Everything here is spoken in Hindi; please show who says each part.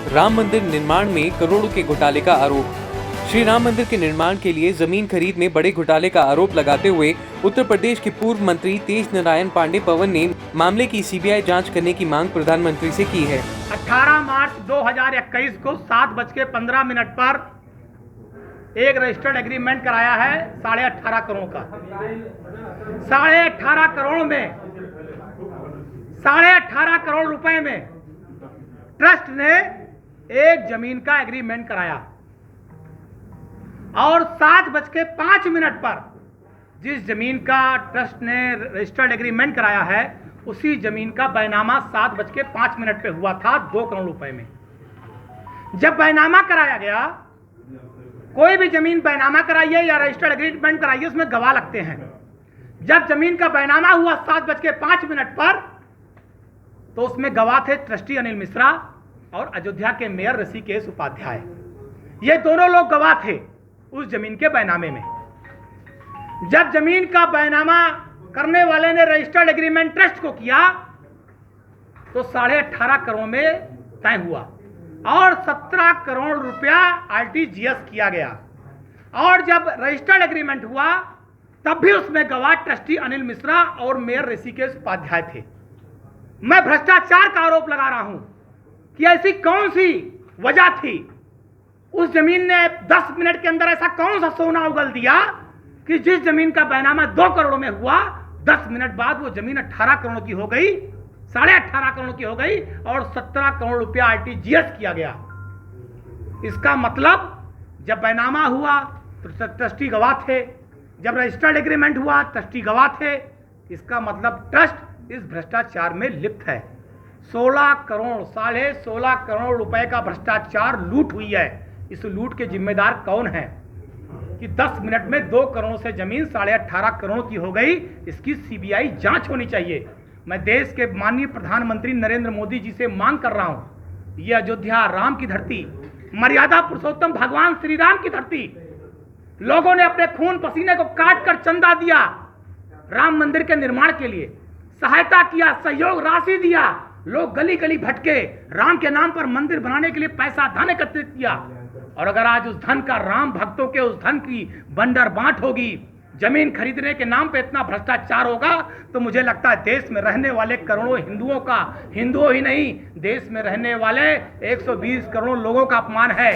Speaker 1: राम मंदिर निर्माण में करोड़ों के घोटाले का आरोप। श्री राम मंदिर के निर्माण के लिए जमीन खरीद में बड़े घोटाले का आरोप लगाते हुए उत्तर प्रदेश के पूर्व मंत्री तेज नारायण पांडे पवन ने मामले की सीबीआई जांच करने की मांग प्रधानमंत्री से की है।
Speaker 2: 18 मार्च 2021 को 7:15 पर एक रजिस्टर्ड एग्रीमेंट कराया है 18.5 करोड़ का। 18.5 करोड़ में 18.5 करोड़ रुपए में ट्रस्ट ने एक जमीन का एग्रीमेंट कराया और 7:05 पर जिस जमीन का ट्रस्ट ने रजिस्टर्ड एग्रीमेंट कराया है उसी जमीन का बैनामा 7:05 पे हुआ था 2 करोड़ रुपए में। जब बैनामा कराया गया, कोई भी जमीन बैनामा कराइए या रजिस्टर्ड एग्रीमेंट कराइए, उसमें गवाह लगते हैं। जब जमीन का बैनामा हुआ 7:05 पर तो उसमें गवाह थे ट्रस्टी अनिल मिश्रा और अयोध्या के मेयर ऋषिकेश उपाध्याय। ये दोनों लोग गवाह थे उस जमीन के बैनामे में। जब जमीन का बैनामा करने वाले ने रजिस्टर्ड एग्रीमेंट ट्रस्ट को किया तो 18.5 करोड़ में तय हुआ और 17 करोड़ रुपया आरटीजीएस किया गया। और जब रजिस्टर्ड एग्रीमेंट हुआ तब भी उसमें गवाह ट्रस्टी अनिल मिश्रा और मेयर ऋषिकेश उपाध्याय थे। मैं भ्रष्टाचार का आरोप लगा रहा हूं कि ऐसी कौन सी वजह थी, उस जमीन ने 10 मिनट के अंदर ऐसा कौन सा सोना उगल दिया कि जिस जमीन का बैनामा 2 करोड़ में हुआ 10 मिनट बाद वो जमीन 18 करोड़ की हो गई, 18.5 करोड़ की हो गई और 17 करोड़ रुपया आरटीजीएस किया गया। इसका मतलब जब बैनामा हुआ तो ट्रस्टी गवाह थे, जब रजिस्टर्ड एग्रीमेंट हुआ ट्रस्टी गवाह थे। इसका मतलब ट्रस्ट इस भ्रष्टाचार में लिप्त है। 16 करोड़ 16.5 करोड़ रुपए का भ्रष्टाचार लूट हुई है। इस लूट के जिम्मेदार कौन है कि 10 मिनट में 2 करोड़ से जमीन 18.5 करोड़ की हो गई? इसकी सीबीआई जांच होनी चाहिए। मैं देश के माननीय प्रधानमंत्री नरेंद्र मोदी जी से मांग कर रहा हूं, ये अयोध्या राम की धरती, मर्यादा पुरुषोत्तम भगवान श्री राम की धरती, लोगों ने अपने खून पसीने को काट कर चंदा दिया, राम मंदिर के निर्माण के लिए सहायता किया, सहयोग राशि दिया, लोग गली गली भटके, राम के नाम पर मंदिर बनाने के लिए पैसा धन एकत्रित किया। और अगर आज उस धन का, राम भक्तों के उस धन की बंडर बांट होगी, जमीन खरीदने के नाम पे इतना भ्रष्टाचार होगा, तो मुझे लगता है देश में रहने वाले करोड़ों हिंदुओं का, हिंदुओं ही नहीं देश में रहने वाले 120 करोड़ लोगों का अपमान है।